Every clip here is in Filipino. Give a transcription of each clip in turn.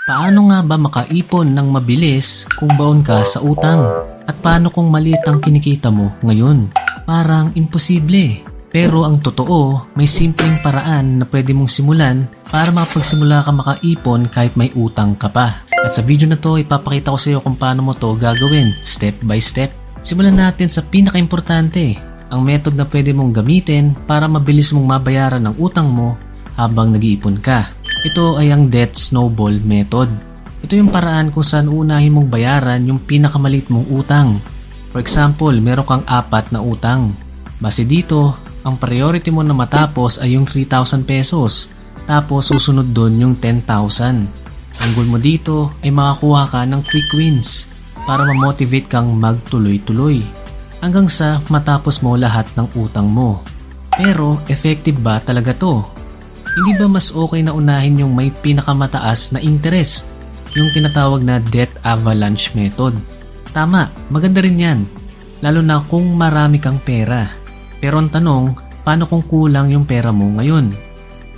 Paano nga ba makaipon ng mabilis kung baon ka sa utang? At paano kung maliit ang kinikita mo ngayon? Parang imposible. Pero ang totoo, may simpleng paraan na pwede mong simulan para makapagsimula ka makaipon kahit may utang ka pa. At sa video na to, ipapakita ko sa iyo kung paano mo to gagawin step by step. Simulan natin sa pinaka-importante, ang method na pwede mong gamitin para mabilis mong mabayaran ang utang mo habang nag-iipon ka. Ito ay ang debt snowball method. Ito yung paraan kung saan uunahin mong bayaran yung pinakamaliit mong utang. For example, meron kang 4 na utang. Base dito, ang priority mo na matapos ay yung 3,000 pesos. Tapos susunod dun yung 10,000. Ang goal mo dito ay makakuha ka ng quick wins para ma-motivate kang magtuloy-tuloy hanggang sa matapos mo lahat ng utang mo. Pero effective ba talaga to? Hindi ba mas okay na unahin yung may pinakamataas na interest, yung tinatawag na debt avalanche method? Tama, maganda rin yan, lalo na kung marami kang pera. Pero ang tanong, paano kung kulang yung pera mo ngayon?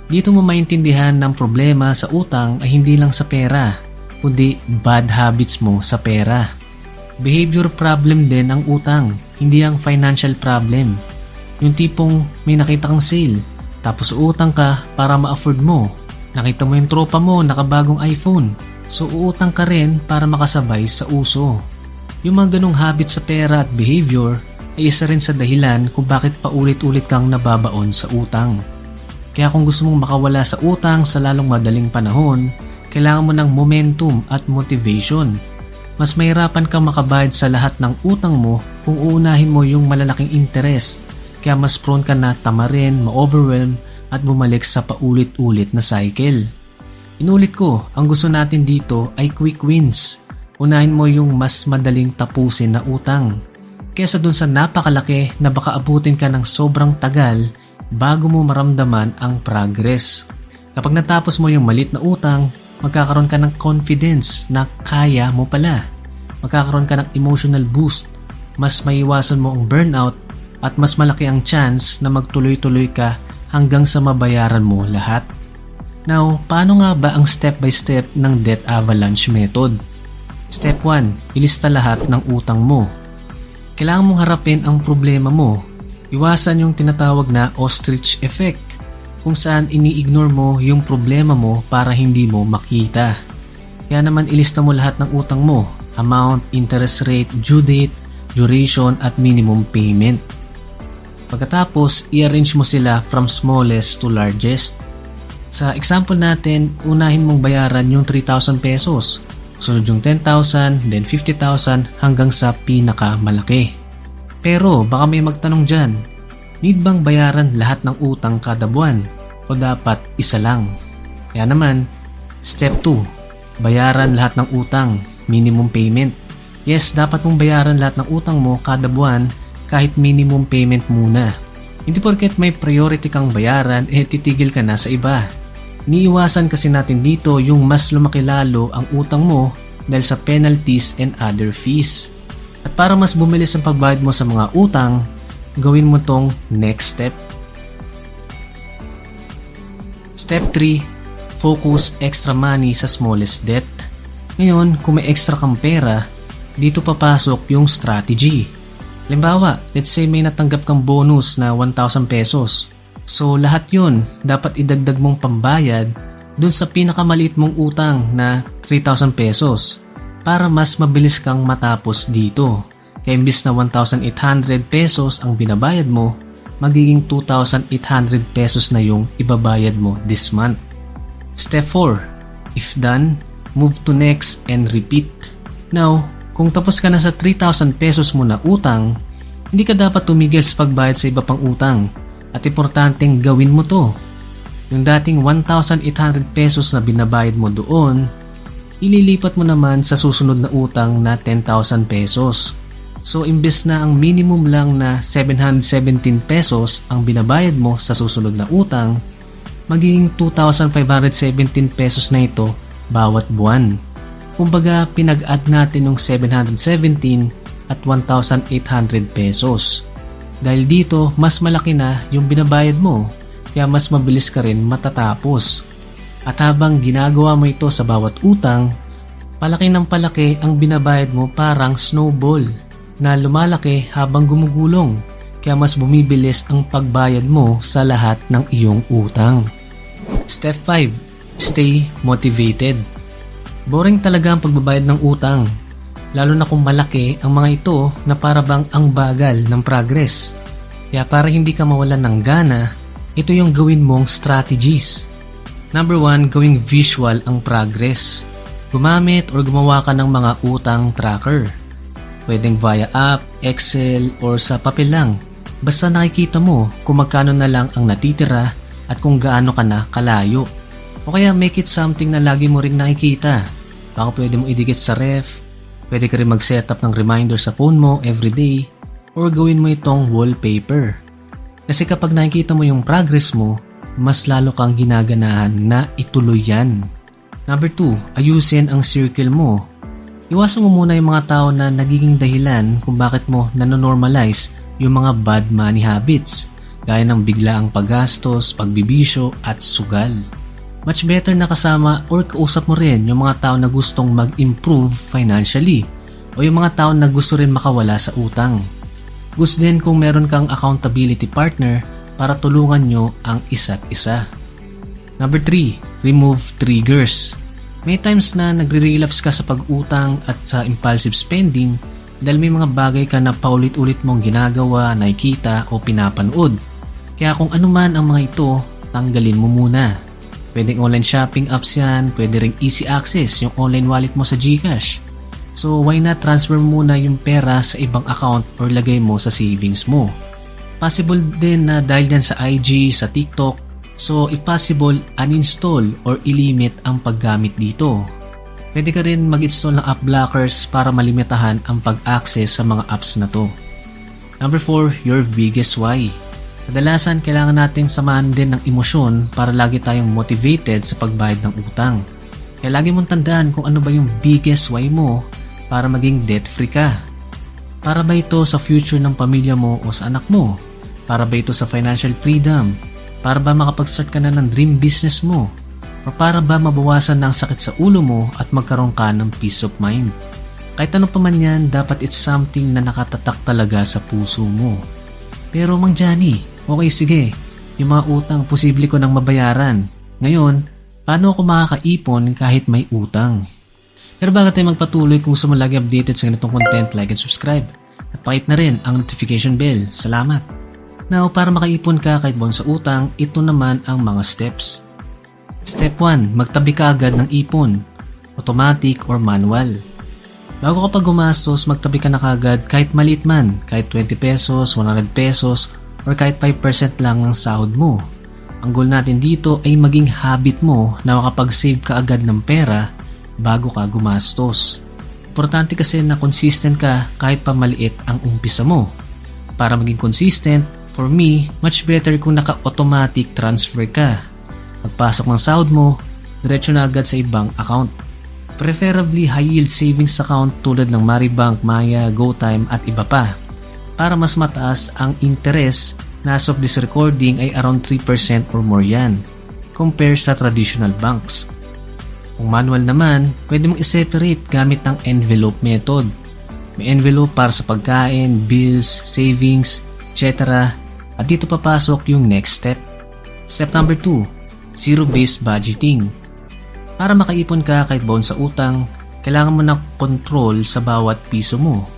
Dito mo maintindihan ng problema sa utang ay hindi lang sa pera, kundi bad habits mo sa pera. Behavior problem din ang utang, hindi ang financial problem. Yung tipong may nakita kang sale, tapos uutang ka para ma-afford mo. Nakita mo yung tropa mo nakabagong iPhone, so uutang ka rin para makasabay sa uso. Yung mga ganong habit sa pera at behavior ay isa rin sa dahilan kung bakit paulit-ulit kang nababaon sa utang. Kaya kung gusto mong makawala sa utang sa lalong madaling panahon, kailangan mo ng momentum at motivation. Mas mahirapan kang makabayad sa lahat ng utang mo kung uunahin mo yung malalaking interest. Kaya mas prone ka na tamarin, ma-overwhelm at bumalik sa paulit-ulit na cycle. Inulit ko, ang gusto natin dito ay quick wins. Unahin mo yung mas madaling tapusin na utang kesa dun sa napakalaki na baka abutin ka ng sobrang tagal bago mo maramdaman ang progress. Kapag natapos mo yung malit na utang, magkakaroon ka ng confidence na kaya mo pala. Magkakaroon ka ng emotional boost, mas maiwasan mo ang burnout at mas malaki ang chance na magtuloy-tuloy ka hanggang sa mabayaran mo lahat. Now, paano nga ba ang step by step ng debt avalanche method? Step 1, ilista lahat ng utang mo. Kailangan mong harapin ang problema mo. Iwasan yung tinatawag na ostrich effect, kung saan ini-ignore mo yung problema mo para hindi mo makita. Kaya naman ilista mo lahat ng utang mo, amount, interest rate, due date, duration at minimum payment. Pagkatapos, i-arrange mo sila from smallest to largest. Sa example natin, unahin mong bayaran yung 3,000 pesos. Sunod yung 10,000, then 50,000 hanggang sa pinakamalaki. Pero baka may magtanong dyan, need bang bayaran lahat ng utang kada buwan? O dapat isa lang? Kaya naman, step 2, bayaran lahat ng utang, minimum payment. Yes, dapat mong bayaran lahat ng utang mo kada buwan kahit minimum payment muna. Hindi porket may priority kang bayaran, titigil ka na sa iba. Iniiwasan kasi natin dito yung mas lumaki lalo ang utang mo dahil sa penalties and other fees. At para mas bumilis ang pagbayad mo sa mga utang, gawin mo tong next step. Step 3, focus extra money sa smallest debt. Ngayon, kung may extra kang pera, dito papasok yung strategy. Halimbawa, let's say may natanggap kang bonus na 1,000 pesos. So lahat yun dapat idagdag mong pambayad dun sa pinakamaliit mong utang na 3,000 pesos para mas mabilis kang matapos dito. Kaya imbis na 1,800 pesos ang binabayad mo, magiging 2,800 pesos na yung ibabayad mo this month. Step 4. If done, move to next and repeat. Now, kung tapos ka na sa 3,000 pesos mo na utang, hindi ka dapat tumigil sa pagbayad sa iba pang utang at importanteng gawin mo to. Yung dating 1,800 pesos na binabayad mo doon, ililipat mo naman sa susunod na utang na 10,000 pesos. So imbes na ang minimum lang na 717 pesos ang binabayad mo sa susunod na utang, magiging 2,517 pesos na ito bawat buwan. Kumbaga, pinag-add natin yung 717 at 1,800 pesos. Dahil dito, mas malaki na yung binabayad mo, kaya mas mabilis ka rin matatapos. At habang ginagawa mo ito sa bawat utang, palaki ng palaki ang binabayad mo parang snowball na lumalaki habang gumugulong. Kaya mas bumibilis ang pagbayad mo sa lahat ng iyong utang. Step 5. Stay motivated. Boring talaga ang pagbabayad ng utang, lalo na kung malaki ang mga ito na para bang ang bagal ng progress. Kaya para hindi ka mawalan ng gana, ito yung gawin mong strategies. Number 1, gawing visual ang progress. Gumamit or gumawa ka ng mga utang tracker. Pwedeng via app, Excel, or sa papel lang. Basta nakikita mo kung magkano na lang ang natitira at kung gaano ka na kalayo. O kaya make it something na lagi mo rin nakikita. Baka pwede mo idikit sa ref, pwede ka rin mag-setup ng reminder sa phone mo everyday, or gawin mo itong wallpaper. Kasi kapag nakikita mo yung progress mo, mas lalo kang ginaganahan na ituloy yan. Number 2, ayusin ang circle mo. Iwasan mo muna yung mga tao na nagiging dahilan kung bakit mo nanonormalize yung mga bad money habits, gaya ng biglaang paggastos, pagbibisyo at sugal. Much better na kasama or kausap mo rin yung mga tao na gustong mag-improve financially o yung mga tao na gusto rin makawala sa utang. Gusto din kung meron kang accountability partner para tulungan nyo ang isa't isa. Number 3, remove triggers. May times na nagre-relapse ka sa pag-utang at sa impulsive spending dahil may mga bagay ka na paulit-ulit mong ginagawa, nakikita o pinapanood. Kaya kung ano man ang mga ito, tanggalin mo muna. Pwedeng online shopping apps yan, pwede ring easy access yung online wallet mo sa GCash. So why not transfer muna yung pera sa ibang account or lagay mo sa savings mo. Possible din na dahil yan sa IG, sa TikTok, so if possible, uninstall or ilimit ang paggamit dito. Pwede ka rin mag-install ng app blockers para malimitahan ang pag-access sa mga apps na to. Number 4, your biggest why. Kadalasan kailangan nating samahan din ng emosyon para lagi tayong motivated sa pagbayad ng utang. Kaya lagi mong tandaan kung ano ba yung biggest why mo para maging debt-free ka. Para ba ito sa future ng pamilya mo o sa anak mo? Para ba ito sa financial freedom? Para ba makapag-start ka na ng dream business mo? O para ba mabawasan ng sakit sa ulo mo at magkaroon ka ng peace of mind? Kahit ano pa man yan, dapat it's something na nakatatak talaga sa puso mo. Pero Mang Johnny, okay sige, yung mga utang posible ko nang mabayaran. Ngayon, paano ako makakaipon kahit may utang? Pero bago tayo magpatuloy, kung gusto mo lagi updated sa ganitong content, like and subscribe. At pakit na rin ang notification bell. Salamat! Now, para makaipon ka kahit buwan sa utang, ito naman ang mga steps. Step 1, magtabi ka agad ng ipon, automatic or manual. Bago ka pa gumastos, magtabi ka na kagad kahit maliit man, kahit 20 pesos, 100 pesos, or kahit 5% lang ng sahod mo. Ang goal natin dito ay maging habit mo na makapag-save ka agad ng pera bago ka gumastos. Importante kasi na consistent ka kahit pa maliit ang umpisa mo. Para maging consistent, for me, much better kung naka-automatic transfer ka. Pagpasok ng sahod mo, diretso na agad sa ibang account. Preferably high-yield savings account tulad ng Maribank, Maya, GoTime at iba pa. Para mas mataas ang interest na as of this recording ay around 3% or more yan, compare sa traditional banks. Kung manual naman, pwede mong i-separate gamit ng envelope method. May envelope para sa pagkain, bills, savings, etc. At dito papasok yung next step. Step number 2. Zero-based budgeting. Para makaipon ka kahit baon sa utang, kailangan mo ng control sa bawat piso mo.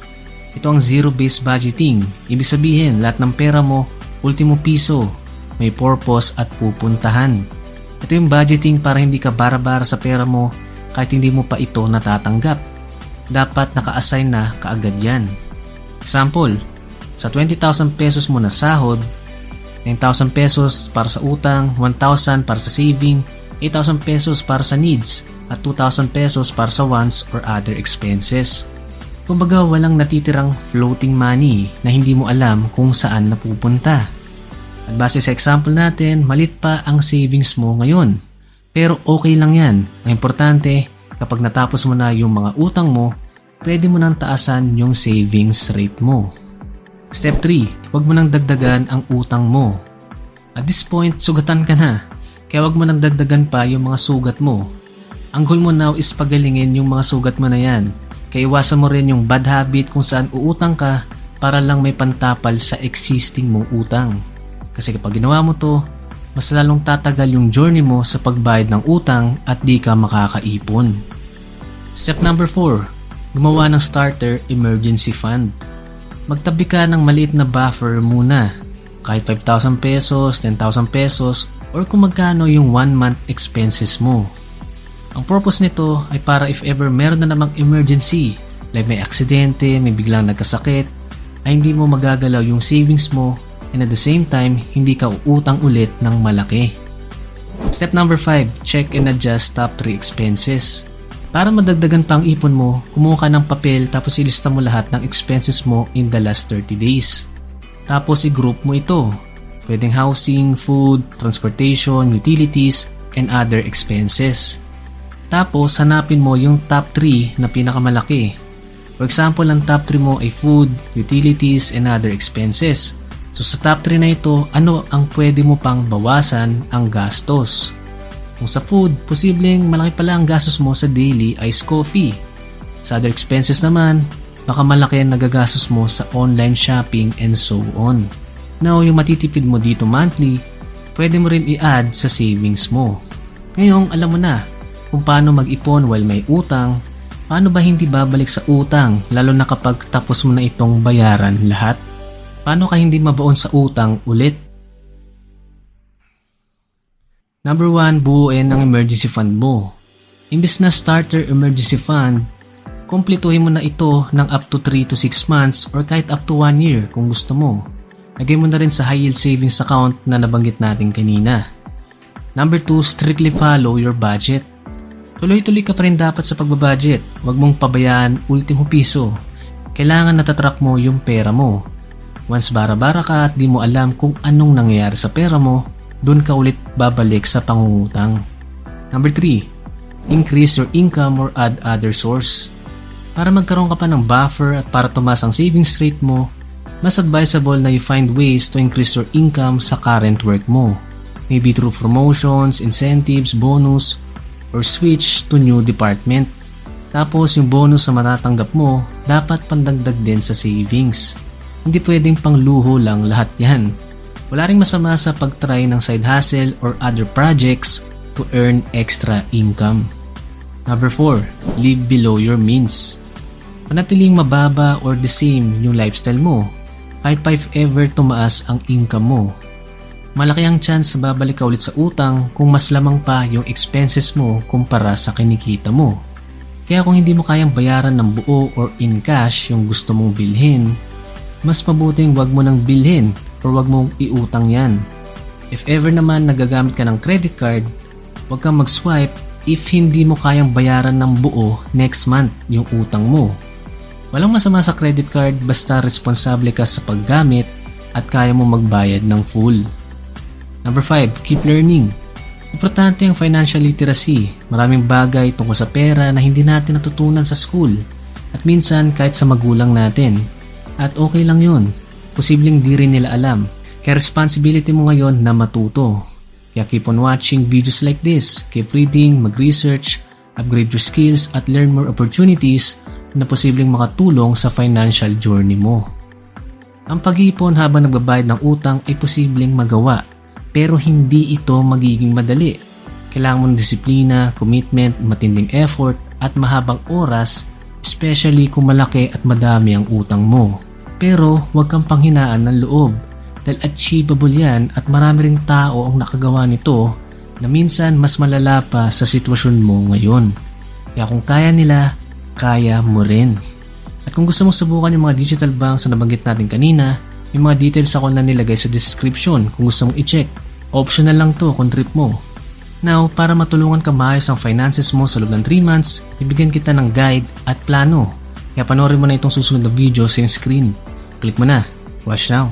Ito ang zero-based budgeting. Ibig sabihin, lahat ng pera mo, ultimo piso, may purpose at pupuntahan. Ito yung budgeting para hindi ka bara-bara sa pera mo kahit hindi mo pa ito natatanggap. Dapat naka-assign na kaagad yan. Example, sa 20,000 pesos mo na sahod, 9,000 pesos para sa utang, 1,000 para sa saving, 8,000 pesos para sa needs, at 2,000 pesos para sa wants or other expenses. Kumbaga walang natitirang floating money na hindi mo alam kung saan napupunta. At base sa example natin, malit pa ang savings mo ngayon. Pero okay lang yan. Ang importante, kapag natapos mo na yung mga utang mo, pwede mo nang taasan yung savings rate mo. Step 3, huwag mo nang dagdagan ang utang mo. At this point, sugatan ka na. Kaya wag mo nang dagdagan pa yung mga sugat mo. Ang goal mo now is pagalingin yung mga sugat mo na yan. Kaya iwasan mo rin yung bad habit kung saan uutang ka para lang may pantapal sa existing mong utang. Kasi kapag ginawa mo to, mas lalong tatagal yung journey mo sa pagbayad ng utang at di ka makakaipon. Step number 4, gumawa ng starter emergency fund. Magtabi ka ng maliit na buffer muna. Kahit 5,000 pesos, 10,000 pesos, or kung magkano yung 1 month expenses mo. Ang purpose nito ay para if ever meron na namang emergency, like may aksidente, may biglang nagkasakit, ay hindi mo magagalaw yung savings mo and at the same time, hindi ka uutang ulit ng malaki. Step number 5, check and adjust top 3 expenses. Para madagdagan pa ang ipon mo, kumuha ka ng papel tapos ilista mo lahat ng expenses mo in the last 30 days. Tapos i-group mo ito. Pwedeng housing, food, transportation, utilities, and other expenses. Tapos hanapin mo yung top 3 na pinakamalaki. For example, ang top 3 mo ay food, utilities, and other expenses. So sa top 3 na ito, ano ang pwede mo pang bawasan ang gastos? Kung sa food, posibleng malaki pala ang gastos mo sa daily iced coffee. Sa other expenses naman, baka malaki ang nagagastos mo sa online shopping and so on. Now, yung matitipid mo dito monthly, pwede mo rin i-add sa savings mo. Ngayon, alam mo na kung paano mag-ipon while may utang, paano ba hindi babalik sa utang lalo na kapag tapos mo na itong bayaran lahat? Paano ka hindi mabaon sa utang ulit? Number 1, buuin ang emergency fund mo. Imbes na starter emergency fund, kumpletuhin mo na ito ng up to 3 to 6 months or kahit up to 1 year kung gusto mo. Lagay mo na rin sa high yield savings account na nabanggit natin kanina. Number 2, strictly follow your budget. Tuloy-tuloy ka pa rin dapat sa pagbabudget. Huwag mong pabayaan ultimo piso. Kailangan natatrack mo yung pera mo. Once bara-bara ka at di mo alam kung anong nangyayari sa pera mo, dun ka ulit babalik sa pangungutang. Number 3, increase your income or add other source. Para magkaroon ka pa ng buffer at para tumaas ang savings rate mo, mas advisable na you find ways to increase your income sa current work mo. Maybe through promotions, incentives, bonus, or switch to new department. Tapos yung bonus na matatanggap mo, dapat pandagdag din sa savings. Hindi pwedeng pangluho lang lahat yan. Wala ring masama sa pag-try ng side hustle or other projects to earn extra income. Number 4, live below your means. Panatiling mababa or the same yung lifestyle mo, kahit pa if ever tumaas ang income mo. Malaki ang chance na babalik ka ulit sa utang kung mas lamang pa yung expenses mo kumpara sa kinikita mo. Kaya kung hindi mo kayang bayaran ng buo or in cash yung gusto mong bilhin, mas mabuting wag mo nang bilhin or wag mong iutang yan. If ever naman nagagamit ka ng credit card, wag kang mag-swipe if hindi mo kayang bayaran ng buo next month yung utang mo. Walang masama sa credit card basta responsable ka sa paggamit at kaya mo magbayad ng full. Number 5, keep learning. Importante ang financial literacy. Maraming bagay tungkol sa pera na hindi natin natutunan sa school at minsan kahit sa magulang natin. At okay lang yun. Posibleng di rin nila alam. Kaya responsibility mo ngayon na matuto. Kaya keep on watching videos like this. Keep reading, mag-research, upgrade your skills at learn more opportunities na posibleng makatulong sa financial journey mo. Ang pag-iipon habang nagbabayad ng utang ay posibleng magawa, pero hindi ito magiging madali. Kailangan mo ng disiplina, commitment, matinding effort at mahabang oras, especially kung malaki at madami ang utang mo. Pero huwag kang panghinaan ng loob dahil achievable yan at marami ring tao ang nakagawa nito na minsan mas malala pa sa sitwasyon mo ngayon. Kaya kung kaya nila, kaya mo rin. At kung gusto mong subukan yung mga digital banks na nabanggit natin kanina, yung mga details ako na nilagay sa description kung gusto mong i-check. Optional lang to kung trip mo. Now, para matulungan ka maayos ang finances mo sa loob ng 3 months, bibigyan kita ng guide at plano. Kaya panoorin mo na itong susunod na video sa iyong screen. Click mo na. Watch now.